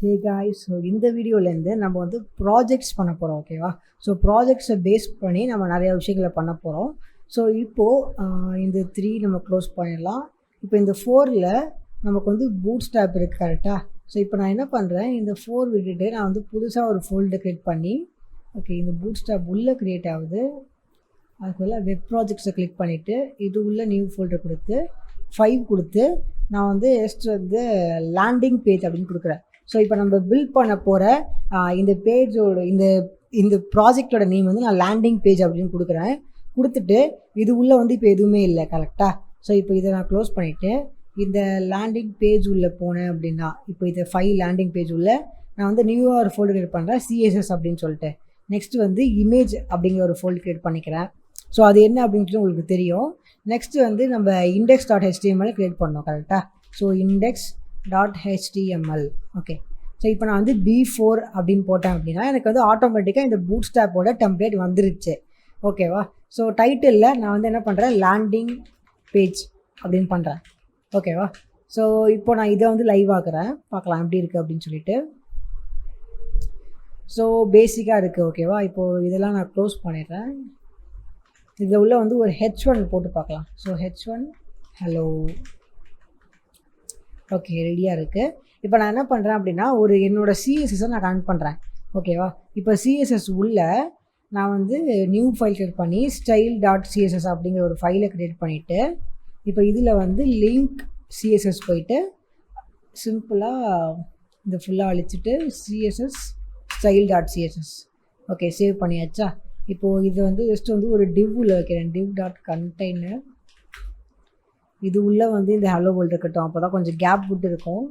Hey guys, so இந்த வீடியோலேருந்து நம்ம வந்து ப்ராஜெக்ட்ஸ் பண்ண போகிறோம். ஓகேவா? ஸோ ப்ராஜெக்ட்ஸை பேஸ் பண்ணி நம்ம நிறையா விஷயங்களை பண்ண போகிறோம். ஸோ இப்போது இந்த 3 நம்ம க்ளோஸ் பண்ணிடலாம். இப்போ இந்த 4ல் நமக்கு வந்து பூட் ஸ்டாப் இருக்குது கரெக்டாக. ஸோ இப்போ நான் என்ன பண்ணுறேன், இந்த 4 விட்டுட்டு நான் வந்து புதுசாக ஒரு ஃபோல்டர் க்ரியேட் பண்ணி, ஓகே, இந்த பூட் ஸ்டாப் உள்ளே க்ரியேட் ஆகுது. அதுக்குள்ள வெப் ப்ராஜெக்ட்ஸை கிளிக் பண்ணிவிட்டு இது உள்ள நியூ ஃபோல்டர் கொடுத்து 5 கொடுத்து நான் வந்து ஜஸ்ட் வந்து லேண்டிங் பேஜ் அப்படின்னு கொடுக்குறேன். ஸோ இப்போ நம்ம பில்ட் பண்ண போகிற இந்த பேஜோட இந்த ப்ராஜெக்டோட நேம் வந்து நான் லேண்டிங் பேஜ் அப்படின்னு கொடுக்குறேன். கொடுத்துட்டு இது உள்ளே வந்து இப்போ எதுவுமே இல்லை கரெக்டாக. ஸோ இப்போ இதை நான் க்ளோஸ் பண்ணிவிட்டு இந்த லேண்டிங் பேஜ் உள்ளே போனேன் அப்படின்னா இப்போ இதை 5 லேண்டிங் பேஜ் உள்ள நான் வந்து நியூவாக ஒரு ஃபோல்டர் க்ரியேட் பண்ணுறேன், சிஎஸ்எஸ் அப்படின்னு சொல்லிட்டு. நெக்ஸ்ட்டு வந்து இமேஜ் அப்படிங்கிற ஒரு ஃபோல்டர் க்ரியேட் பண்ணிக்கிறேன். ஸோ அது என்ன அப்படின்ட்டு உங்களுக்கு தெரியும். நெக்ஸ்ட்டு வந்து நம்ம index.html க்ரியேட் பண்ணோம் கரெக்டாக. So index.html okay. ஸோ இப்போ நான் வந்து B4 அப்படின்னு போட்டேன் அப்படின்னா எனக்கு வந்து ஆட்டோமேட்டிக்காக இந்த பூட் ஸ்டாப்போட டெம்ப்ளேட் வந்துருச்சு. ஓகேவா? ஸோ டைட்டிலில் நான் வந்து என்ன பண்ணுறேன், லேண்டிங் பேஜ் அப்படின்னு பண்ணுறேன். ஓகேவா? ஸோ இப்போ நான் இதை வந்து லைவ் ஆக்குறேன், பார்க்கலாம் எப்படி இருக்குது அப்படின்னு சொல்லிட்டு. ஸோ பேசிக்காக இருக்குது. ஓகேவா? இப்போது இதெல்லாம் நான் க்ளோஸ் பண்ணிடுறேன். இதில் உள்ள வந்து ஒரு H1 போட்டு பார்க்கலாம். So H1 hello. ஓகே, ரெடியாக இருக்குது. இப்போ நான் என்ன பண்ணுறேன் அப்படின்னா ஒரு என்னோடய சிஎஸ்எஸ்ஸை நான் கனெக்ட் பண்ணுறேன். ஓகேவா? இப்போ சிஎஸ்எஸ் உள்ள நான் வந்து நியூ ஃபைல் க்ரியேட் பண்ணி style.css அப்படிங்கிற ஒரு ஃபைலை க்ரியேட் பண்ணிவிட்டு இப்போ இதில் வந்து லிங்க் சிஎஸ்எஸ் போயிட்டு சிம்பிளாக இந்த ஃபுல்லாக அழிச்சிட்டு சிஎஸ்எஸ் style.css ஓகே, சேவ் பண்ணியாச்சா? இப்போது இது வந்து ஜஸ்ட் வந்து ஒரு டிவ்வில் வைக்கிறேன், div.container. இது உள்ளே வந்து இந்த ஹலோ வேர்ல்டு இருக்கட்டும், அப்போ தான் கொஞ்சம் கேப் விட்டு இருக்கும்.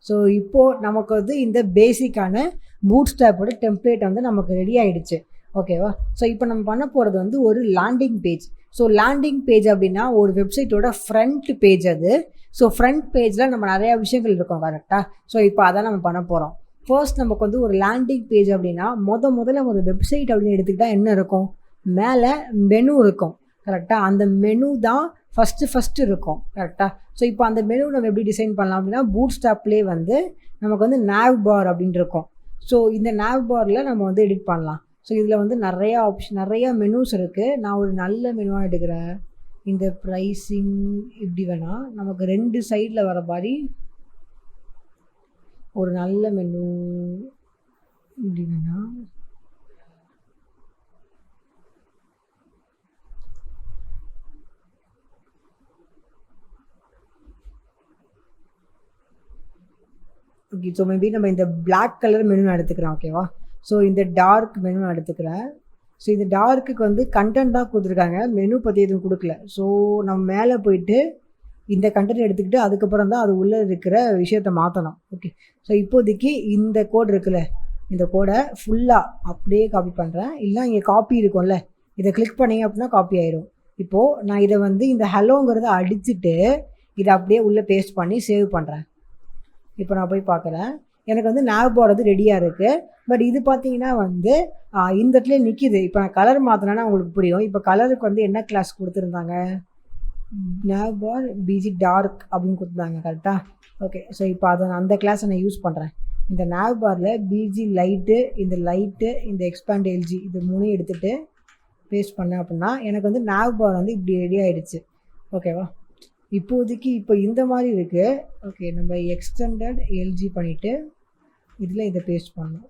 ஸோ இப்போது நமக்கு வந்து இந்த பேசிக்கான பூட் ஸ்டாப்போட டெம்ப்ளேட் வந்து நமக்கு ரெடி ஆகிடுச்சு. ஓகேவா? ஸோ இப்போ நம்ம பண்ண போகிறது வந்து ஒரு landing page. So landing page அப்படின்னா ஒரு வெப்சைட்டோட ஃப்ரண்ட் பேஜ் அது. ஸோ ஃப்ரண்ட் பேஜில் நம்ம நிறையா விஷயங்கள் இருக்கும் கரெக்டாக. ஸோ இப்போ அதான் நம்ம பண்ண போகிறோம். ஃபர்ஸ்ட் நமக்கு வந்து ஒரு லேண்டிங் பேஜ் அப்படின்னா முதல்ல ஒரு வெப்சைட் அப்படின்னு எடுத்துக்கிட்டால் என்ன இருக்கும், மேலே மெனு இருக்கும் கரெக்டாக. அந்த மெனு தான் ஃபஸ்ட்டு இருக்கும் கரெக்டாக. ஸோ இப்போ அந்த மெனு நம்ம எப்படி டிசைன் பண்ணலாம் அப்படின்னா பூட் ஸ்டாப்லேயே வந்து நமக்கு வந்து nav பார் அப்படின்னு இருக்கும். ஸோ இந்த nav பாரில் நம்ம வந்து எடிட் பண்ணலாம். ஸோ இதில் வந்து நிறையா ஆப்ஷன், நிறையா மெனுஸ் இருக்குது. நான் ஒரு நல்ல மெனுவாக எடுக்கிறேன். இந்த ப்ரைஸிங் இப்படி வேணால் நமக்கு 2 சைடில் வர மாதிரி ஒரு நல்ல மெனு இப்படி வேணால். ஓகே, ஸோ மேபி நம்ம இந்த பிளாக் கலர் மெனு எடுத்துக்கிறேன். ஓகேவா? ஸோ இந்த டார்க் மெனு எடுத்துக்கிறேன். ஸோ இந்த டார்க்குக்கு வந்து கண்டென்ட்டாக கொடுத்துருக்காங்க, மெனு பற்றி எதுவும் கொடுக்கல. ஸோ நம்ம மேலே போயிட்டு இந்த கண்டென்ட் எடுத்துக்கிட்டு அதுக்கப்புறம் தான் அது உள்ளே இருக்கிற விஷயத்தை மாற்றணும். ஓகே, ஸோ இப்போதைக்கு இந்த கோட் இருக்குல்ல, இந்த கோடை ஃபுல்லாக அப்படியே காப்பி பண்ணுறேன். இல்லை இங்கே காப்பி இருக்கும்ல, இதை கிளிக் பண்ணிங்க அப்படின்னா காப்பி ஆயிடும். இப்போது நான் இதை வந்து இந்த ஹலோங்கிறத அடிச்சுட்டு இதை அப்படியே உள்ளே பேஸ்ட் பண்ணி சேவ் பண்ணுறேன். இப்போ நான் போய் பார்க்குறேன், எனக்கு வந்து nav பார் ரெடியாக இருக்குது. பட் இது பார்த்தீங்கன்னா வந்து இந்த இடத்துல நிற்கிது. இப்போ நான் கலர் மாற்றினேன்னா உங்களுக்கு புரியும். இப்போ கலருக்கு வந்து என்ன கிளாஸ் கொடுத்துருந்தாங்க, nav பார் பிஜி டார்க் அப்படின்னு கொடுத்துருந்தாங்க கரெக்டாக. ஓகே, ஸோ இப்போ அதை நான் அந்த கிளாஸை நான் யூஸ் பண்ணுறேன். இந்த nav பாரில் பிஜி லைட்டு, இந்த எக்ஸ்பேண்ட் எல்ஜி இது 3 எடுத்துகிட்டு பேஸ்ட் பண்ணேன் அப்படின்னா எனக்கு வந்து nav பார் வந்து இப்படி ரெடி ஆகிடுச்சு. ஓகேவா? இப்போதைக்கு இப்போ இந்த மாதிரி இருக்குது. ஓகே, நம்ம எக்ஸ்டெண்டட் எல்ஜி பண்ணிவிட்டு இதில் இதை பேஸ்ட் பண்ணோம்.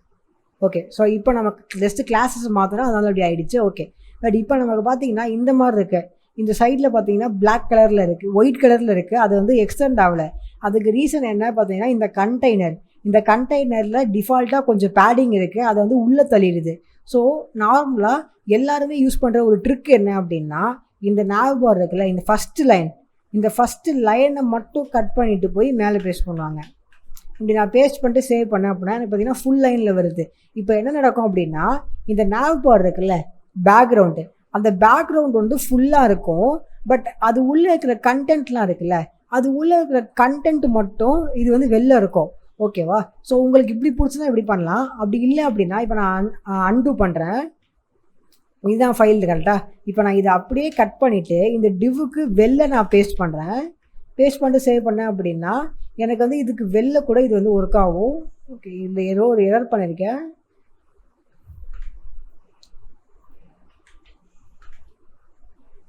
ஓகே, ஸோ இப்போ நமக்கு ஜஸ்ட்டு கிளாஸஸ் மாற்றினா அதனால அப்படி ஆகிடுச்சு. ஓகே, பட் இப்போ நமக்கு பார்த்தீங்கன்னா இந்த மாதிரி இருக்குது. இந்த சைடில் பார்த்தீங்கன்னா பிளாக் கலரில் இருக்குது, ஒயிட் கலரில் இருக்குது. அது வந்து எக்ஸ்டெண்ட் ஆகலை. அதுக்கு ரீசன் என்ன பார்த்தீங்கன்னா இந்த கண்டெய்னரில் டிஃபால்ட்டாக கொஞ்சம் பேடிங் இருக்குது, அதை வந்து உள்ளே தள்ளிடுது. ஸோ நார்மலாக எல்லாருமே யூஸ் பண்ணுற ஒரு ட்ரிக் என்ன அப்படின்னா இந்த nav பார் இருக்குல்ல, இந்த ஃபஸ்ட்டு லைனை மட்டும் கட் பண்ணிவிட்டு போய் மேலே பேஸ்ட் பண்ணுவாங்க. இப்படி நான் பேஸ்ட் பண்ணிட்டு சேவ் பண்ணேன் அப்படின்னா எனக்கு பார்த்தீங்கன்னா ஃபுல் லைனில் வருது. இப்போ என்ன நடக்கும் அப்படின்னா இந்த nav பார் இருக்குல்ல, பேக்ரவுண்டு, அந்த பேக்ரவுண்ட் வந்து ஃபுல்லாக இருக்கும். பட் அது உள்ளே இருக்கிற கண்டென்ட்லாம் இருக்குல்ல, அது உள்ளே இருக்கிற கண்டென்ட் மட்டும் இது வந்து வெளில இருக்கும். ஓகேவா? ஸோ உங்களுக்கு இப்படி பிடிச்சதான் இப்படி பண்ணலாம். அப்படி இல்லை அப்படின்னா இப்போ நான் அன்டூ பண்ணுறேன். இதுதான் ஃபைல் கரெக்டாக. இப்போ நான் இதை அப்படியே கட் பண்ணிவிட்டு இந்த டிவ்வுக்கு வெளில நான் பேஸ்ட் பண்ணுறேன். பேஸ்ட் பண்ணிட்டு சேவ் பண்ணேன் அப்படின்னா எனக்கு வந்து இதுக்கு வெளில கூட இது வந்து ஒர்க் ஆகும். ஓகே, இந்த ஏதோ ஒரு எரர் பண்ணியிருக்கேன்.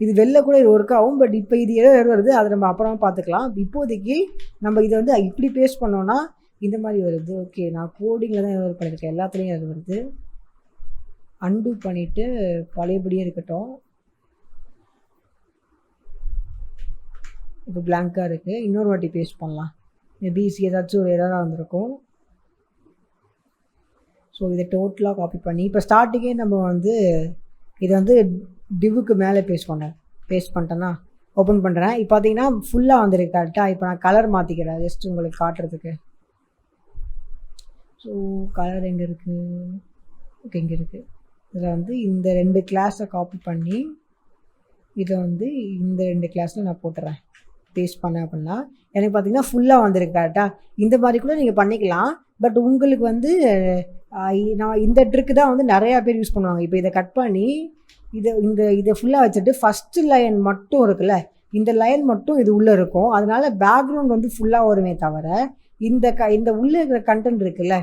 இது வெளில கூட இது ஒர்க் ஆகும். பட் இப்போ இது ஏதோ எரர் வருது, அதை நம்ம அப்புறமா பார்த்துக்கலாம். இப்போதைக்கு நம்ம இதை வந்து இப்படி பேஸ்ட் பண்ணோன்னா இந்த மாதிரி வருது. ஓகே, நான் கோடிங்கில் தான் எரர் பண்ணியிருக்கேன், எல்லாத்துலேயும் எரர் வருது. அன்டூ பண்ணிவிட்டு பழையபடியே இருக்கட்டும். இப்போ பிளாங்காக இருக்குது, இன்னொரு வாட்டி பேஸ்ட் பண்ணலாம். மேபி ஏதாச்சும் ஒரு எரராக வந்திருக்கும். ஸோ இதை டோட்டலாக காப்பி பண்ணி இப்போ ஸ்டார்டிங்கே நம்ம வந்து இதை வந்து டிவுக்கு மேலே பேஸ்ட் பண்ணிட்டேன்னா ஓப்பன் பண்ணுறேன். இப்போ பார்த்தீங்கன்னா ஃபுல்லாக வந்துருக்கு கரெக்டாக. இப்போ நான் கலர் மாற்றிக்கிறேன் ஜஸ்ட் உங்களுக்கு காட்டுறதுக்கு. ஸோ கலர் எங்கே இருக்குது? ஓகே, இங்கே இருக்குது. இதில் வந்து இந்த 2 கிளாஸை காப்பி பண்ணி இதை வந்து இந்த 2 கிளாஸில் நான் போட்டுறேன். பேஸ்ட் பண்ணேன் அப்படின்னா எனக்கு பார்த்தீங்கன்னா ஃபுல்லாக வந்திருக்கு கரெக்டாக. இந்த மாதிரி கூட நீங்கள் பண்ணிக்கலாம். பட் உங்களுக்கு வந்து நான் இந்த ட்ரிக்கு தான் வந்து நிறையா பேர் யூஸ் பண்ணுவாங்க. இப்போ இதை கட் பண்ணி இதை ஃபுல்லாக வச்சுட்டு ஃபஸ்ட்டு லைன் மட்டும் இருக்குல்ல, இந்த லைன் மட்டும் இது உள்ளே இருக்கும். அதனால பேக்ரவுண்ட் வந்து ஃபுல்லாக வருமே தவிர இந்த உள்ளே இருக்கிற கண்டென்ட் இருக்குல்ல,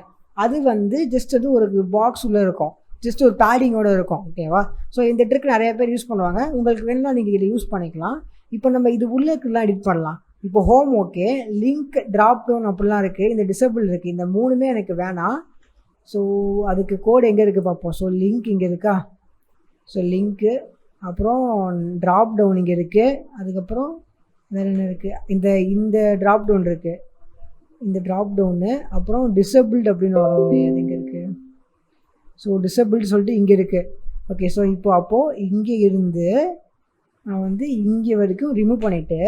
அது வந்து ஜஸ்ட் வந்து ஒரு பாக்ஸ் உள்ளே இருக்கும், ஜஸ்ட் ஒரு பேடிங்கோடு இருக்கும். ஓகேவா? ஸோ இந்த ட்ரிக் நிறைய பேர் யூஸ் பண்ணுவாங்க. உங்களுக்கு வேணும்னா நீங்கள் இதை யூஸ் பண்ணிக்கலாம். இப்போ நம்ம இது உள்ளே இருக்கலாம் எடிட் பண்ணலாம். இப்போ home okay, link drop down அப்படிலாம் இருக்குது, இந்த டிசபிள் இருக்குது. இந்த 3மே எனக்கு வேணாம். ஸோ அதுக்கு கோடு எங்கே இருக்குது பார்ப்போம். ஸோ லிங்க் இங்கே இருக்கா? ஸோ லிங்க்கு, அப்புறம் ட்ராப் டவுன் இங்கே இருக்குது. அதுக்கப்புறம் வேறு என்ன இருக்குது? இந்த ட்ராப் டவுன் இருக்குது, இந்த ட்ராப் டவுனு. அப்புறம் டிசபிள்டு அப்படின்னு வரும், அது எங்கே இருக்குது? ஸோ டிசபிள்டு சொல்லிட்டு இங்கே இருக்குது. ஓகே, ஸோ அப்போது இங்கே இருந்து நான் வந்து இங்கே வரைக்கும் ரிமூவ் பண்ணிவிட்டு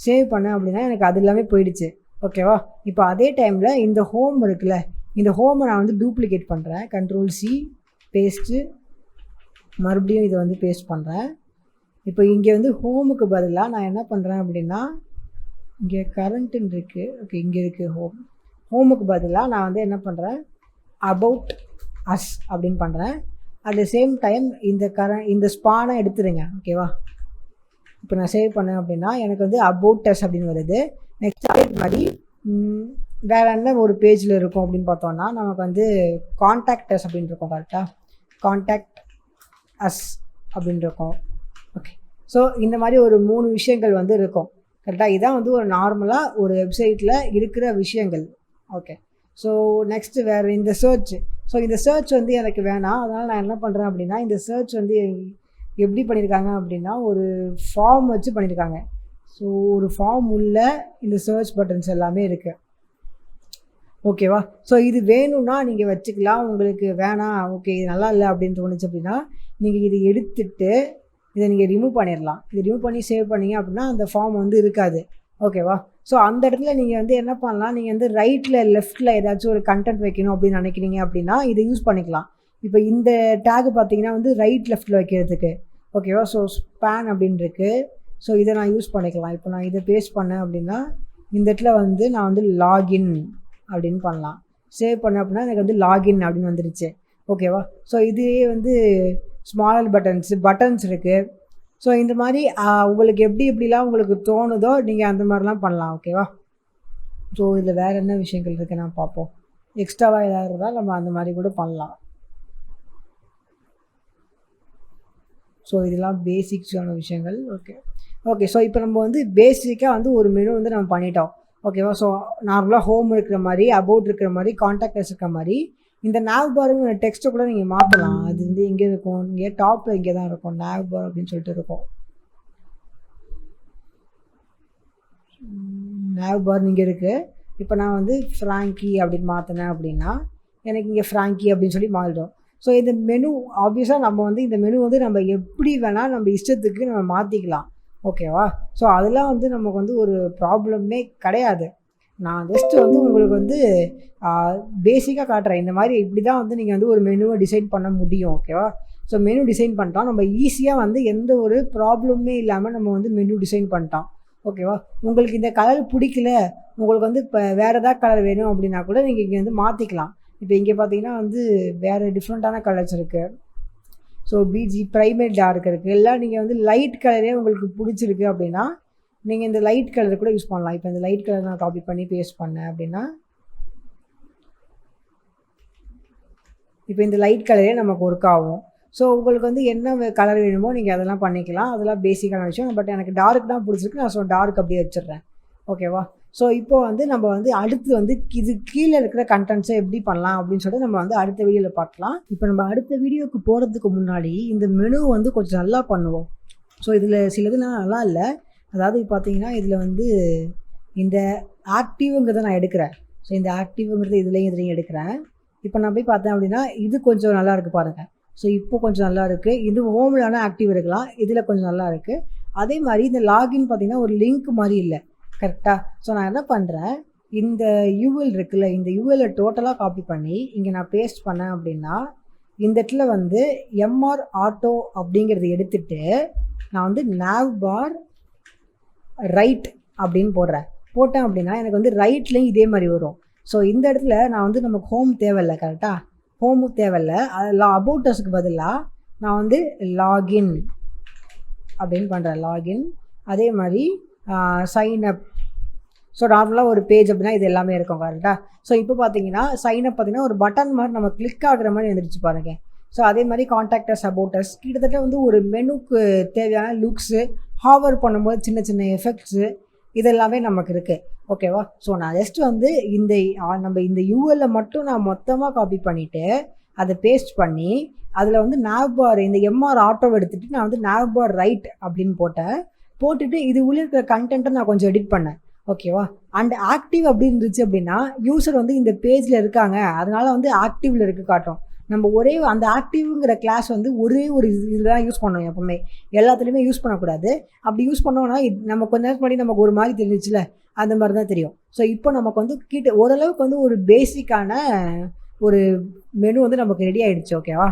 சேவ் பண்ணேன் அப்படின்னா எனக்கு அது எல்லாமே போயிடுச்சு. ஓகேவா? இப்போ அதே டைமில் இந்த ஹோம் இருக்குல்ல, இந்த ஹோமை நான் வந்து டூப்ளிகேட் பண்ணுறேன். Ctrl+C பேஸ்ட்டு, மறுபடியும் இதை வந்து பேஸ்ட் பண்ணுறேன். இப்போ இங்கே வந்து ஹோமுக்கு பதிலாக நான் என்ன பண்ணுறேன் அப்படின்னா, இங்கே கரண்ட்டுன்னு இருக்குது. ஓகே, இங்கே இருக்குது ஹோமுக்கு பதிலாக நான் வந்து என்ன பண்ணுறேன், அபவுட் அஸ் அப்படின்னு பண்ணுறேன். அட் த சேம் டைம் இந்த ஸ்பானை எடுத்துடுங்க. ஓகேவா? இப்போ நான் சேவ் பண்ணேன் அப்படின்னா எனக்கு வந்து அபவுட் அஸ் அப்படின்னு வருது. நெக்ஸ்ட் அதே மாதிரி வேறு என்ன ஒரு பேஜில் இருக்கும் அப்படின்னு பார்த்தோன்னா, நமக்கு வந்து கான்டாக்ட் அஸ் அப்படின்னு இருக்கும். கரெக்டாக? கான்டாக்ட் அஸ் அப்படின்னு இருக்கும். ஓகே, ஸோ இந்த மாதிரி ஒரு 3 விஷயங்கள் வந்து இருக்கும். கரெக்டாக? இதான் வந்து ஒரு நார்மலாக ஒரு வெப்சைட்டில் இருக்கிற விஷயங்கள். ஓகே, ஸோ நெக்ஸ்ட்டு வேறு இந்த சர்ச். ஸோ இந்த சர்ச் வந்து எனக்கு வேணாம். அதனால் நான் என்ன பண்ணுறேன் அப்படின்னா, இந்த சர்ச் வந்து எப்படி பண்ணியிருக்காங்க அப்படின்னா, ஒரு ஃபார்ம் வச்சு பண்ணியிருக்காங்க. ஸோ ஒரு ஃபார்ம் உள்ள இந்த சர்ச் பட்டன்ஸ் எல்லாமே இருக்குது. ஓகேவா? ஸோ இது வேணும்னா நீங்கள் வச்சுக்கலாம். உங்களுக்கு வேணாம், ஓகே இது நல்லா இல்லை அப்படின்னு தோணுச்சு அப்படின்னா நீங்கள் இதை எடுத்துட்டு இதை நீங்கள் ரிமூவ் பண்ணிடலாம். இதை ரிமூவ் பண்ணி சேவ் பண்ணிங்க அப்படின்னா அந்த ஃபார்ம் வந்து இருக்காது. ஓகேவா? ஸோ அந்த இடத்துல நீங்கள் வந்து என்ன பண்ணலாம், நீங்கள் வந்து ரைட்டில் லெஃப்ட்டில் ஏதாச்சும் ஒரு கண்டென்ட் வைக்கணும் அப்படின்னு நினைக்கிறீங்க அப்படின்னா இதை யூஸ் பண்ணிக்கலாம். இப்போ இந்த டேக் பார்த்தீங்கன்னா வந்து ரைட் லெஃப்ட்டில் வைக்கிறதுக்கு. ஓகேவா? ஸோ ஸ்பேன் அப்படின்னு இருக்குது. ஸோ இதை நான் யூஸ் பண்ணிக்கலாம். இப்போ நான் இதை பேஸ்ட் பண்ணேன் அப்படின்னா இந்த இடத்துல வந்து நான் வந்து லாகின் அப்படின்னு பண்ணலாம். சேவ் பண்ணேன் அப்படின்னா எனக்கு வந்து லாகின் அப்படின்னு வந்துடுச்சு. ஓகேவா? ஸோ இதுவே வந்து ஸ்மாலர் பட்டன்ஸ் இருக்குது. ஸோ இந்த மாதிரி உங்களுக்கு எப்படிலாம் உங்களுக்கு தோணுதோ நீங்கள் அந்த மாதிரிலாம் பண்ணலாம். ஓகேவா? ஸோ இதில் வேறு என்ன விஷயங்கள் இருக்குது நான் பார்ப்போம். எக்ஸ்ட்ராவாக ஏதாவது இருந்தால் நம்ம அந்த மாதிரி கூட பண்ணலாம். ஸோ இதெல்லாம் பேசிக்ஸான விஷயங்கள். ஓகே, ஸோ இப்போ நம்ம வந்து பேசிக்காக வந்து ஒரு மெனு வந்து நம்ம பண்ணிட்டோம். ஓகேவா? ஸோ நார்மலாக ஹோம் இருக்கிற மாதிரி, அபவுட் இருக்கிற மாதிரி, கான்டாக்டர்ஸ் இருக்கிற மாதிரி இந்த nav பாருங்க டெக்ஸ்ட்டை கூட நீங்கள் மாற்றலாம். அது வந்து எங்கே இருக்கும், இங்கே டாப்பில் இங்கே தான் இருக்கும், nav பார் அப்படின்னு சொல்லிட்டு இருக்கும். nav பார் இங்கே இருக்குது. இப்போ நான் வந்து ஃப்ராங்கி அப்படின்னு மாற்றினேன் அப்படின்னா எனக்கு இங்கே ஃப்ராங்கி அப்படின்னு சொல்லி மாறிடும். ஸோ இந்த மெனு ஆப்வியஸாக நம்ம வந்து இந்த மெனு வந்து நம்ம எப்படி வேணால் நம்ம இஷ்டத்துக்கு நம்ம மாற்றிக்கலாம். ஓகேவா? ஸோ அதெல்லாம் வந்து நமக்கு வந்து ஒரு ப்ராப்ளமே கிடையாது. நான் ஜஸ்ட்டு வந்து உங்களுக்கு வந்து பேசிக்காக காட்டுறேன். இந்த மாதிரி இப்படி தான் வந்து நீங்கள் வந்து ஒரு மெனுவை டிசைன் பண்ண முடியும். ஓகேவா? ஸோ மெனு டிசைன் பண்ணிட்டோம். நம்ம ஈஸியாக வந்து எந்த ஒரு ப்ராப்ளமே இல்லாமல் நம்ம வந்து மெனு டிசைன் பண்ணிட்டோம். ஓகேவா? உங்களுக்கு இந்த கலர் பிடிக்கல, உங்களுக்கு வந்து இப்போ வேறு ஏதாவது கலர் வேணும் அப்படின்னா கூட நீங்கள் இங்கே வந்து மாற்றிக்கலாம். இப்போ இங்கே பார்த்தீங்கன்னா வந்து வேறு டிஃப்ரெண்ட்டான கலர்ஸ் இருக்குது. ஸோ பிஜி ப்ரைமரி டார்க் இருக்குது. எல்லாம் நீங்கள் வந்து லைட் கலரே உங்களுக்கு பிடிச்சிருக்கு அப்படின்னா நீங்கள் இந்த லைட் கலர் கூட யூஸ் பண்ணலாம். இப்போ இந்த லைட் கலர் நான் காப்பி பண்ணி பேஸ்ட் பண்ணேன் அப்படின்னா இப்போ இந்த லைட் கலரே நமக்கு ஒர்க் ஆகும். ஸோ உங்களுக்கு வந்து என்ன கலர் வேணுமோ நீங்கள் அதெல்லாம் பண்ணிக்கலாம். அதெல்லாம் பேசிக்கான விஷயம். பட் எனக்கு டார்க் தான் பிடிச்சிருக்கு. நான் டார்க் அப்படியே வச்சிடுறேன். ஓகேவா? ஸோ இப்போ வந்து நம்ம வந்து அடுத்து வந்து இது கீழே இருக்கிற கண்டென்ட்ஸை எப்படி பண்ணலாம் அப்படின்னு சொல்லிட்டு நம்ம வந்து அடுத்த வீடியோவில் பார்க்கலாம். இப்போ நம்ம அடுத்த வீடியோவுக்கு போகிறதுக்கு முன்னாடி இந்த மெனு வந்து கொஞ்சம் நல்லா பண்ணுவோம். ஸோ இதில் சிலதுலாம் நல்லா இல்லை. அதாவது பார்த்தீங்கன்னா இதில் வந்து இந்த ஆக்டிவ்ங்கிறத நான் எடுக்கிறேன். ஸோ இந்த ஆக்டிவ்ங்கிறது இதுலேயும் எடுக்கிறேன். இப்போ நான் போய் பார்த்தேன் அப்படின்னா இது கொஞ்சம் நல்லா இருக்குது பாருங்கள். ஸோ இப்போ கொஞ்சம் நல்லா இருக்குது. இது ஹோம்லான ஆக்டிவ் இருக்கலாம். இதில் கொஞ்சம் நல்லா இருக்குது. அதே மாதிரி இந்த லாகின் பார்த்தீங்கன்னா ஒரு லிங்க் மாதிரி இல்லை. கரெக்டாக? ஸோ நான் என்ன பண்ணுறேன், இந்த யூஎல் இருக்குல்ல, இந்த யூஎல்லை டோட்டலாக காப்பி பண்ணி இங்கே நான் பேஸ்ட் பண்ணேன் அப்படின்னா இந்த இடத்துல வந்து எம்ஆர் ஆட்டோ அப்படிங்கிறத எடுத்துகிட்டு நான் வந்து nav bar ரைட் அப்படின்னு போட்டேன் அப்படின்னா எனக்கு வந்து ரைட்லேயும் இதே மாதிரி வரும். ஸோ இந்த இடத்துல நான் வந்து நமக்கு ஹோம் தேவையில்லை. கரெக்டாக? ஹோமும் தேவையில்லை. அதில் அபவுட் அஸ்க்கு பதிலாக நான் வந்து லாகின் அப்படின்னு பண்ணுறேன். லாகின். அதே மாதிரி சைன் அப். ஸோ நார்மலாக ஒரு பேஜ் அப்படின்னா இது எல்லாமே இருக்கும். கரெக்டாக? ஸோ இப்போ பார்த்தீங்கன்னா சைன் அப் பார்த்தீங்கன்னா ஒரு பட்டன் மாதிரி நம்ம கிளிக் ஆகுற மாதிரி வந்துருச்சு பாருங்கள். ஸோ அதே மாதிரி கான்டாக்டர்ஸ் அபவுட்டர்ஸ் கிட்டத்தட்ட வந்து ஒரு மெனுக்கு தேவையான லுக்ஸு, ஹாவர் பண்ணும்போது சின்ன சின்ன எஃபெக்ட்ஸு இதெல்லாமே நமக்கு இருக்குது. ஓகேவா? ஸோ நான் ஜஸ்ட் வந்து நம்ம இந்த யூஎல்லை மட்டும் நான் மொத்தமாக காப்பி பண்ணிவிட்டு அதை பேஸ்ட் பண்ணி அதில் வந்து nav bar இந்த எம்ஆர் ஆட்டோவை எடுத்துகிட்டு நான் வந்து nav bar ரைட் அப்படின்னு போட்டுட்டு இது உள்ள இருக்கிற கண்டென்ட்டை நான் கொஞ்சம் எடிட் பண்ணேன். ஓகேவா? அண்ட் ஆக்டிவ் அப்படி இருந்துச்சு அப்படின்னா யூசர் வந்து இந்த பேஜில் இருக்காங்க, அதனால வந்து ஆக்டிவில் இருக்கு காட்டும். நம்ம ஒரே அந்த ஆக்டிவ்ங்கிற கிளாஸ் வந்து ஒரே ஒரு இதில் தான் யூஸ் பண்ணோம். எப்போவுமே எல்லாத்துலேயுமே யூஸ் பண்ணக்கூடாது. அப்படி யூஸ் பண்ணோன்னா நம்ம கொஞ்ச நேரம் முன்னாடி நமக்கு ஒரு மாதிரி தெரிஞ்சிச்சுல, அந்த மாதிரி தான் தெரியும். ஸோ இப்போ நமக்கு வந்து ஓரளவுக்கு வந்து ஒரு பேசிக்கான ஒரு மெனு வந்து நமக்கு ரெடி ஆகிடுச்சு. ஓகேவா?